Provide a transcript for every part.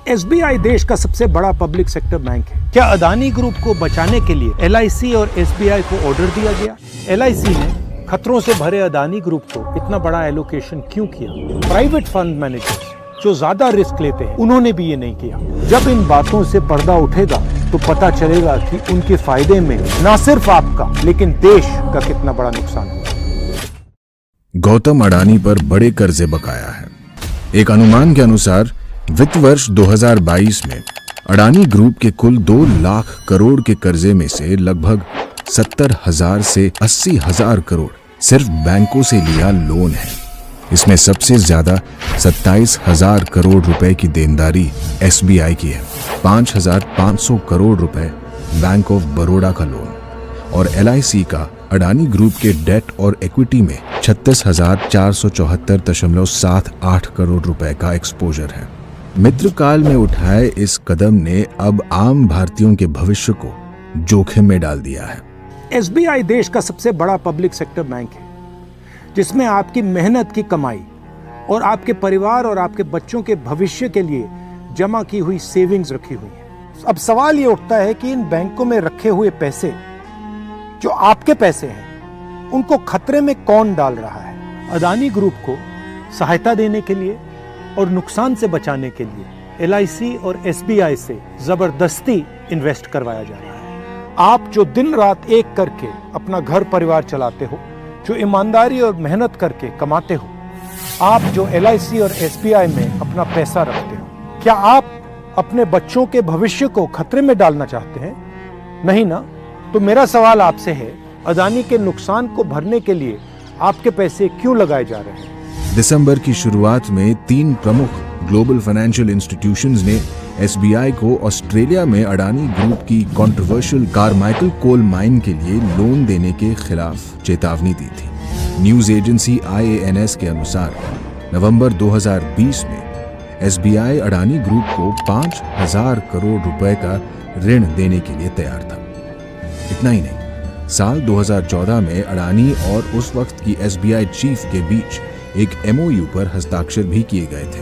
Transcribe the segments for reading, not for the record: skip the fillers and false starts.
SBI देश का सबसे बड़ा पब्लिक सेक्टर बैंक है। क्या अदानी ग्रुप को बचाने के लिए एलआईसी और एसबीआई को ऑर्डर दिया गया? एलआईसी ने खतरों से भरे अदानी ग्रुप को इतना बड़ा एलोकेशन क्यों किया? प्राइवेट फंड मैनेजर्स जो ज्यादा रिस्क लेते हैं उन्होंने भी ये नहीं किया। जब इन बातों से पर्दा उठेगा तो पता चलेगा कि उनके फायदे में न सिर्फ आपका लेकिन देश का कितना बड़ा नुकसान हुआ। गौतम अडानी पर बड़े कर्जे बकाया है। एक अनुमान के अनुसार वित्त वर्ष 2022 में अडानी ग्रुप के कुल 2 लाख करोड़ के कर्जे में से लगभग 70,000 से 80,000 करोड़ सिर्फ बैंकों से लिया लोन है। इसमें सबसे ज्यादा 27,000 करोड़ रुपए की देनदारी एसबीआई की है, 5,500 करोड़ रुपए बैंक ऑफ बड़ौदा का लोन और एलआईसी का अडानी ग्रुप के डेट और इक्विटी में 36,474.78 करोड़ रुपए का एक्सपोजर है। मित्रकाल में उठाए इस कदम ने अब आम भारतीयों के भविष्य को जोखिम में डाल दिया है। एसबीआई देश का सबसे बड़ा पब्लिक सेक्टर बैंक है जिसमें आपकी मेहनत की कमाई और आपके परिवार और आपके बच्चों के भविष्य के लिए जमा की हुई सेविंग्स रखी हुई है। अब सवाल ये उठता है कि इन बैंकों में रखे हुए पैसे जो आपके पैसे हैं उनको खतरे में कौन डाल रहा है? अदानी ग्रुप को सहायता देने के लिए और नुकसान से बचाने के लिए एलआईसी और एसबीआई से जबरदस्ती इन्वेस्ट करवाया जा रहा है। आप जो दिन रात एक करके अपना घर परिवार चलाते हो, जो ईमानदारी और मेहनत करके कमाते हो, आप जो एलआईसी और एसबीआई में अपना पैसा रखते हो, क्या आप अपने बच्चों के भविष्य को खतरे में डालना चाहते हैं? नहीं ना? तो मेरा सवाल आपसे है, अदानी के नुकसान को भरने के लिए आपके पैसे क्यों लगाए जा रहे हैं? दिसंबर की शुरुआत में 3 प्रमुख ग्लोबल फाइनेंशियल इंस्टीट्यूशंस ने एसबीआई को ऑस्ट्रेलिया में अडानी ग्रुप की कंट्रोवर्शियल कारमाइकल कोल माइन के लिए लोन देने के खिलाफ चेतावनी दी थी। न्यूज एजेंसी IANS के अनुसार नवंबर 2020 में एसबीआई अडानी ग्रुप को 5,000 करोड़ रुपए का ऋण देने के लिए तैयार था। इतना ही नहीं, साल 2014 में अडानी और उस वक्त की एसबीआई चीफ के बीच एक MOU पर हस्ताक्षर भी किए गए थे।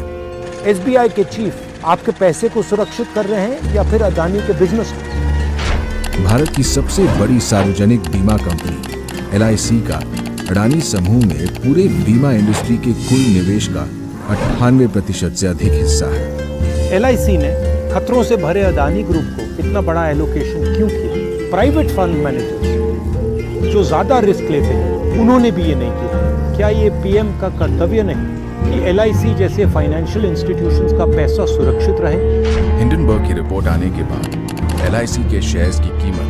एसबीआई के चीफ आपके पैसे को सुरक्षित कर रहे हैं या फिर अदानी के बिजनेस को? भारत की सबसे बड़ी सार्वजनिक बीमा कंपनी एलआईसी का अडानी समूह में पूरे बीमा इंडस्ट्री के कुल निवेश का 98% से अधिक हिस्सा है। एलआईसी ने खतरों से भरे अदानी ग्रुप को इतना बड़ा एलोकेशन क्यों किया? प्राइवेट फंड मैनेजर्स जो ज्यादा रिस्क लेते हैं उन्होंने भी ये नहीं किया। क्या ये पीएम का कर्तव्य नहीं कि एलआईसी जैसे फाइनेंशियल इंस्टीट्यूशंस का पैसा सुरक्षित रहे? हिंडनबर्ग की रिपोर्ट आने के बाद एलआईसी के शेयर्स की कीमत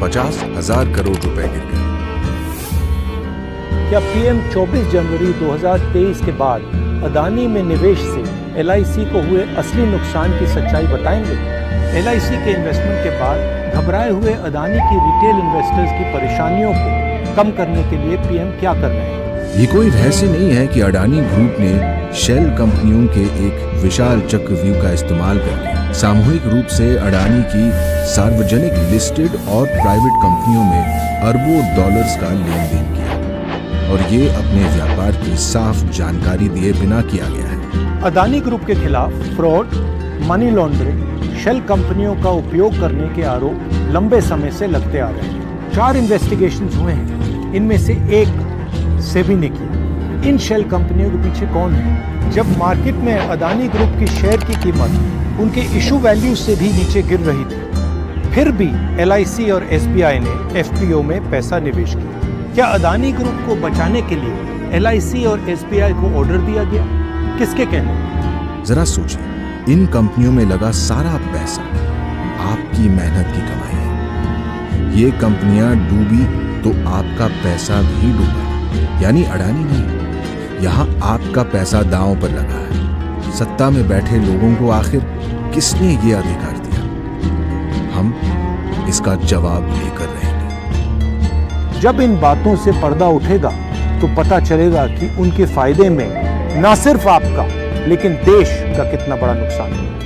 50,000 करोड़ रुपए गिर गई। क्या पीएम 24 जनवरी 2023 के बाद अदानी में निवेश से एलआईसी को हुए असली नुकसान की सच्चाई बताएंगे? एलआईसी के इन्वेस्टमेंट के बाद घबराए हुए अदानी की रिटेल इन्वेस्टर्स की परेशानियों को कम करने के लिए पीएम क्या कर रहे हैं? ये कोई रहस्य नहीं है कि अडानी ग्रुप ने शेल कंपनियों के एक विशाल चक्रव्यूह का इस्तेमाल करके सामूहिक रूप से अडानी की सार्वजनिक लिस्टेड और प्राइवेट कंपनियों में अरबों डॉलर्स का लेन देन किया और ये अपने व्यापार की साफ जानकारी दिए बिना किया गया है। अदानी ग्रुप के खिलाफ फ्रॉड, मनी लॉन्ड्रिंग, शेल कंपनियों का उपयोग करने के आरोप लंबे समय से लगते आ रहे हैं। 4 इन्वेस्टिगेशंस हुए हैं, इनमें से एक सेबी ने किया। इन शेल कंपनियों के पीछे कौन है? जब मार्केट में अदानी ग्रुप की शेयर की कीमत उनके इशू वैल्यू से भी नीचे गिर रही थी, फिर भी एलआईसी और एसबीआई ने एफपीओ में पैसा निवेश किया। क्या अदानी ग्रुप को बचाने के लिए एलआईसी और एसबीआई को ऑर्डर दिया गया? किसके कहने? जरा सोचिए, इन कंपनियों में लगा सारा पैसा आपकी मेहनत की कमाई है। ये कंपनियां डूबी तो आपका पैसा भी डूबा, यानी अडानी नहीं, यहाँ आपका पैसा दांव पर लगा है। सत्ता में बैठे लोगों को आखिर किसने ये अधिकार दिया? हम इसका जवाब लेकर रहेंगे। जब इन बातों से पर्दा उठेगा तो पता चलेगा कि उनके फायदे में न सिर्फ आपका लेकिन देश का कितना बड़ा नुकसान है।